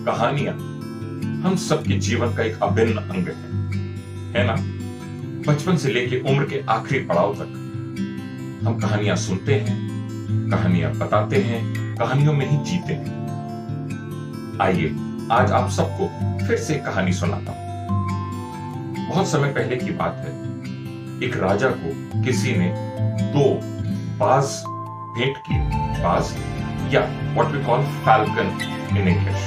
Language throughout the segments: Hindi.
कहानियां हम सबके जीवन का एक अभिन्न अंग है ना? बचपन से लेकर उम्र के आखिरी पड़ाव तक हम कहानियां सुनते हैं, कहानियां बताते हैं, कहानियों में ही जीते हैं। आइए आज आप सबको फिर से कहानी सुनाता हूं। बहुत समय पहले की बात है। एक राजा को किसी ने 2 बाज भेंट किए। बाज या what we call falcon in English.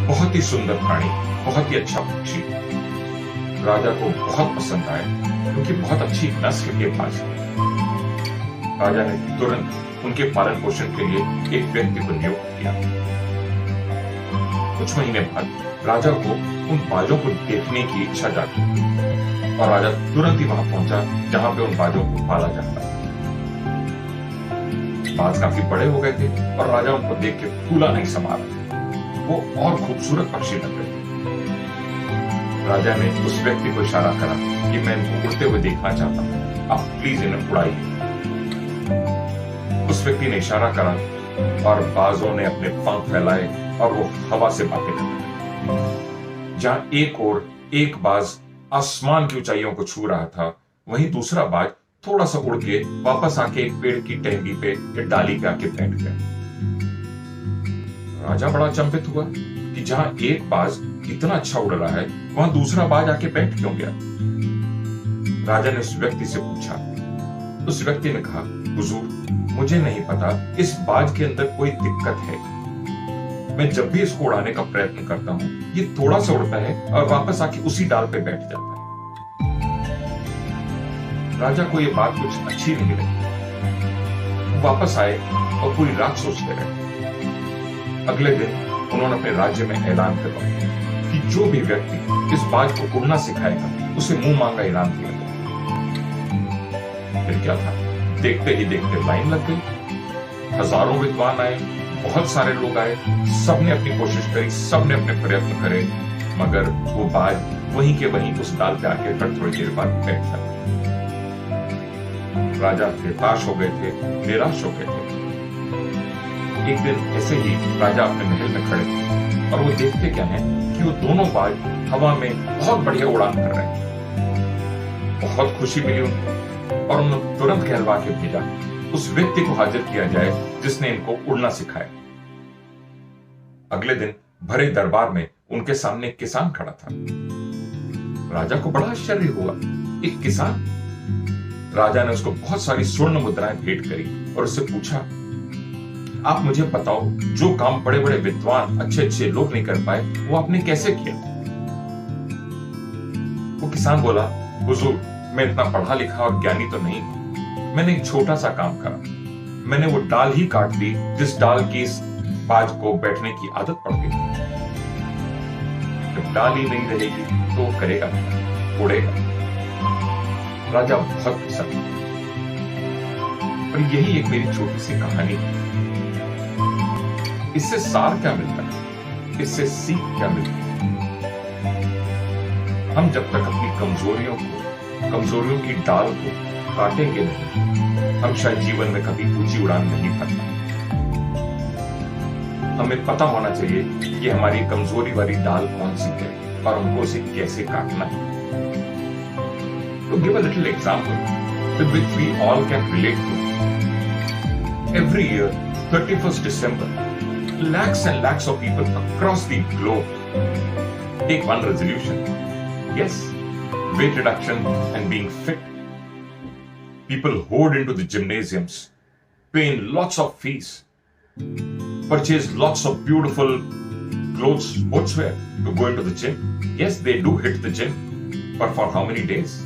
बहुत ही सुंदर प्राणी, बहुत ही अच्छा पक्षी। राजा को बहुत पसंद आए क्योंकि बहुत अच्छी नस्ल के बाज थे। राजा ने तुरंत उनके पालन पोषण के लिए एक व्यक्ति को नियुक्त किया। कुछ महीने बाद राजा को उन बाजों को देखने की इच्छा जागी और राजा तुरंत ही वहां पहुंचा जहां पे उन बाजों को पाला जाता है। बाज काफी बड़े हो गए थे और राजा उनको देख के फूला नहीं समा रहा। वो और खूबसूरत पक्षी लग रहे थे। राजा ने उस व्यक्ति को इशारा करा कि मैं इनको उड़ते हुए देखना चाहता हूं, आप प्लीज इन्हें उड़ाइए। उस व्यक्ति ने इशारा करा और बाजों ने अपने पंख फैलाए और वो हवा से बातें करने लगे। जहां एक ओर एक बाज आसमान की ऊंचाइयों को छू रहा था, वहीं दूसरा बाज थोड़ा सा उड़ के वापस आके एक पेड़ की टहनी पे या डाली पे आके बैठ गया। राजा बड़ा अचंभित हुआ कि जहां एक बाज इतना अच्छा उड़ रहा है, वहां दूसरा बाज आके बैठ क्यों गया। राजा ने उस व्यक्ति से पूछा। उस व्यक्ति ने कहा, हुजूर, मुझे नहीं पता इस बाज के अंदर कोई दिक्कत है। मैं जब भी इसको उड़ाने का प्रयत्न करता हूं, ये थोड़ा सा उड़ता है और वापस आके उसी डाल पे बैठ जाता है। राजा को यह बात कुछ अच्छी नहीं लगी। वो वापस आए और पूरी रात सोचते रहे। अगले दिन उन्होंने अपने राज्य में ऐलान करवाया कि जो भी व्यक्ति इस बाज को उड़ना सिखाएगा, उसे मुंह मांगा इनाम दिया जाएगा। फिर क्या था, देखते ही देखते लाइन लग गई। हजारों विद्वान आए, बहुत सारे लोग आए, सबने अपनी कोशिश करी, सबने अपने प्रयत्न करे, मगर वो बाज वहीं के वहीं उस डाल पे आके थोड़ी देर बाद बैठ गया। राजा हताश हो गए थे, निराश हो गए थे। एक दिन ऐसे ही राजा अपने महल में खड़े थे और वो देखते क्या है कि वो दोनों बाज हवा में बहुत बढ़िया उड़ान कर रहे हैं। बहुत खुशी मिली उनको और उन्होंने तुरंत कहलवा के भेजा उस व्यक्ति को हाजिर किया जाए जिसने इनको उड़ना सिखाया। अगले दिन भरे दरबार में उनके सामने एक किसान खड़ा था। राजा को बड़ा आश्चर्य हुआ, एक किसान। राजा ने उसको बहुत सारी स्वर्ण मुद्राएं भेंट करी और उससे पूछा, आप मुझे बताओ, जो काम बड़े बड़े विद्वान अच्छे अच्छे लोग नहीं कर पाए, वो आपने कैसे किया। वो किसान बोला, हुजूर, मैं इतना पढ़ा लिखा और ज्ञानी तो नहीं हूं। मैंने एक छोटा सा काम करा। मैंने वो डाल ही काट दी जिस डाल की इस बाज को बैठने की आदत पड़ गई। जब डाल ही नहीं रहेगी तो वो करेगा क्या, उड़ेगा। राजा बहुत पसंद। और यही एक मेरी छोटी सी कहानी है। इससे सार क्या मिलता है, इससे सीख क्या मिलती है। हम जब तक अपनी कमजोरियों की डाल को काटेंगे नहीं, हम शायद जीवन में कभी ऊंची उड़ान नहीं भर पाएंगे। हमें पता होना चाहिए कि हमारी कमजोरी वाली डाल कौन सी है और हमको उसे कैसे काटना है। To give a little example with which we all can relate to. Every year, 31st December, lakhs and lakhs of people across the globe take one resolution. Yes, weight reduction and being fit. People hoard into the gymnasiums, pay in lots of fees, purchase lots of beautiful clothes, sportswear to go into the gym. Yes, they do hit the gym, but for how many days?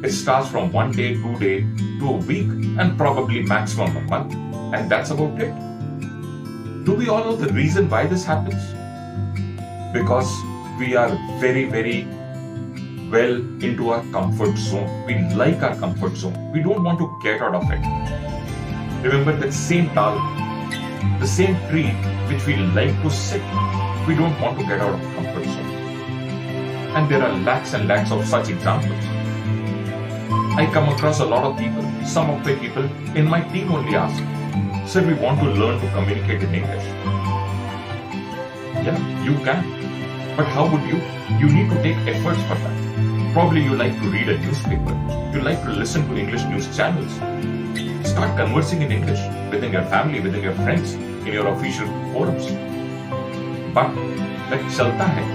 It starts from 1 day, 2 days, to a week, and probably maximum a month, and that's about it. Do we all know the reason why this happens? Because we are very, very well into our comfort zone. We like our comfort zone. We don't want to get out of it. Remember that same dal, the same tree which we like to sit, we don't want to get out of the comfort zone. And there are lakhs and lakhs of such examples. I come across a lot of people, some of the people in my team only ask, said we want to learn to communicate in English. Yeah, you can. But how would you? You need to take efforts for that. Probably you like to read a newspaper. You like to listen to English news channels. Start conversing in English within your family, within your friends, in your official forums. But like चलता है,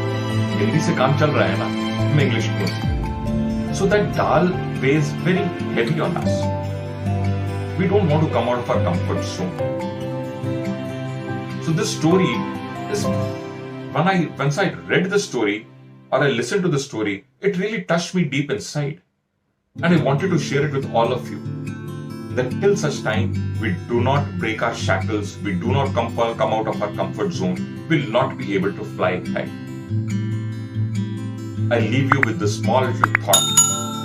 हिंदी से काम चल रहा है ना, मैं इंग्लिश बोलूं. So that dal weighs very heavy on us. We don't want to come out of our comfort zone. So this story is, once I read the story or I listened to the story, it really touched me deep inside. And I wanted to share it with all of you. That till such time we do not break our shackles, we do not come out of our comfort zone, we'll not be able to fly high. I leave you with this small little thought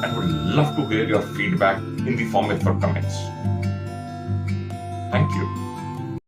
and would love to hear your feedback in the format for comments. Thank you.